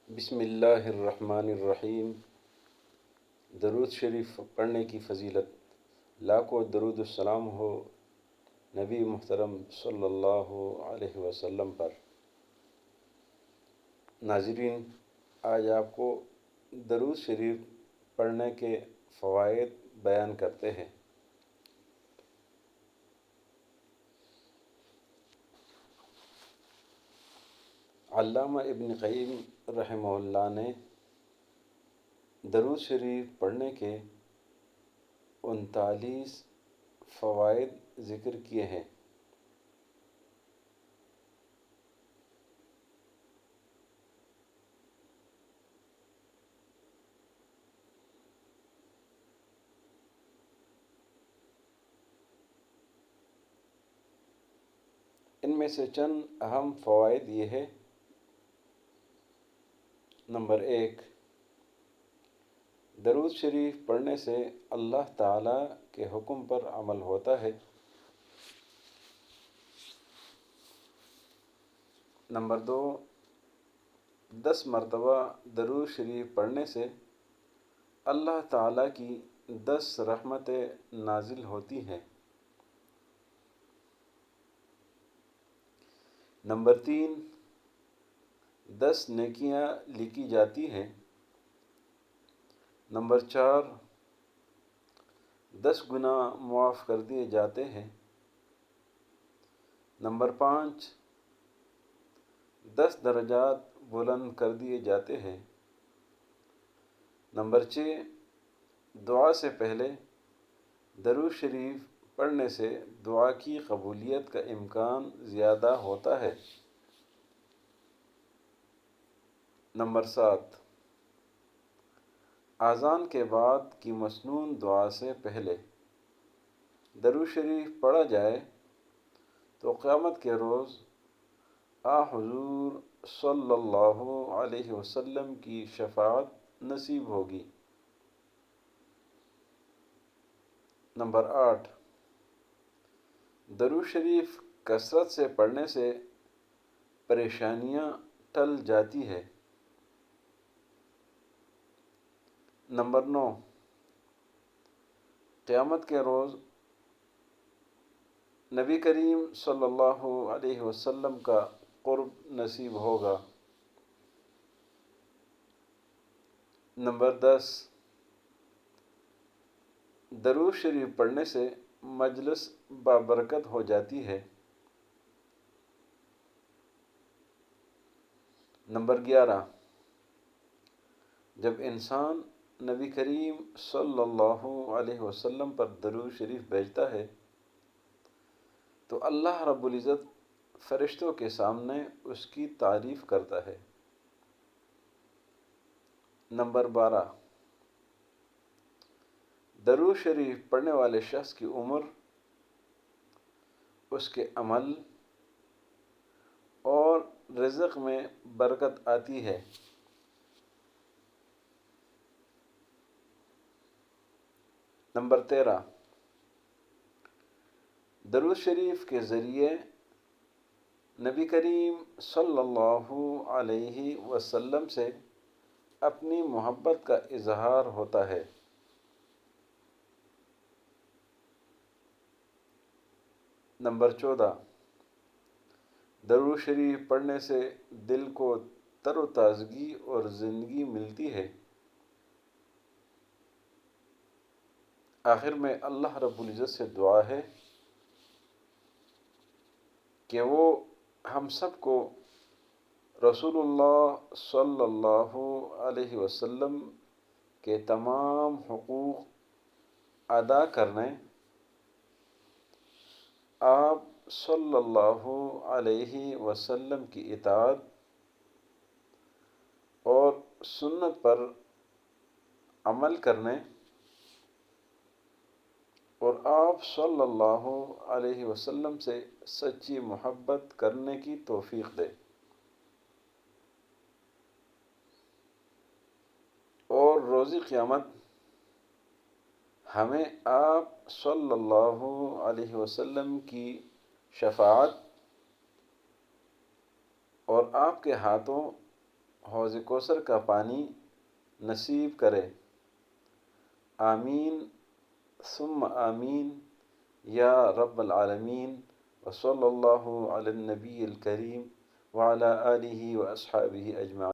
بسم اللہ الرحمن الرحیم۔ درود شریف پڑھنے کی فضیلت، لاکھوں درود السلام ہو نبی محترم صلی اللہ علیہ وسلم پر۔ ناظرین، آج آپ کو درود شریف پڑھنے کے فوائد بیان کرتے ہیں۔ علامہ ابن قیم رحمہ اللہ نے درود شریف پڑھنے کے 39 فوائد ذکر کیے ہیں۔ ان میں سے چند اہم فوائد یہ ہے۔ نمبر 1، درود شریف پڑھنے سے اللہ تعالیٰ کے حکم پر عمل ہوتا ہے۔ نمبر 2، 10 مرتبہ درود شریف پڑھنے سے اللہ تعالیٰ کی 10 رحمتیں نازل ہوتی ہیں۔ نمبر 3، 10 نیکیاں لکھی جاتی ہیں۔ نمبر 4، 10 گناہ معاف کر دیے جاتے ہیں۔ نمبر 5، 10 درجات بلند کر دیے جاتے ہیں۔ نمبر 6، دعا سے پہلے درود شریف پڑھنے سے دعا کی قبولیت کا امکان زیادہ ہوتا ہے۔ نمبر 7، اذان کے بعد کی مسنون دعا سے پہلے درود شریف پڑھا جائے تو قیامت کے روز حضور صلی اللہ علیہ وسلم کی شفاعت نصیب ہوگی۔ نمبر 8، درود شریف کثرت سے پڑھنے سے پریشانیاں ٹل جاتی ہے۔ نمبر 9، قیامت کے روز نبی کریم صلی اللہ علیہ وسلم کا قرب نصیب ہوگا۔ نمبر 10، درود شریف پڑھنے سے مجلس بابرکت ہو جاتی ہے۔ نمبر 11، جب انسان نبی کریم صلی اللہ علیہ وسلم پر درود شریف بھیجتا ہے تو اللہ رب العزت فرشتوں کے سامنے اس کی تعریف کرتا ہے۔ نمبر 12، درود شریف پڑھنے والے شخص کی عمر، اس کے عمل اور رزق میں برکت آتی ہے۔ نمبر 13، درود شریف کے ذریعے نبی کریم صلی اللہ علیہ وسلم سے اپنی محبت کا اظہار ہوتا ہے۔ نمبر 14، درود شریف پڑھنے سے دل کو تر و تازگی اور زندگی ملتی ہے۔ آخر میں اللہ رب العزت سے دعا ہے کہ وہ ہم سب کو رسول اللہ صلی اللہ علیہ وسلم کے تمام حقوق ادا کرنے، آپ صلی اللہ علیہ وسلم کی اطاعت اور سنت پر عمل کرنے اور آپ صلی اللہ علیہ وسلم سے سچی محبت کرنے کی توفیق دے، اور روز قیامت ہمیں آپ صلی اللہ علیہ وسلم کی شفاعت اور آپ کے ہاتھوں حوض کوثر کا پانی نصیب کرے۔ آمین ثم آمین یا رب العالمین۔ وصلی اللہ علی النبی الکریم وعلی آلہ واصحابہ اجمعین۔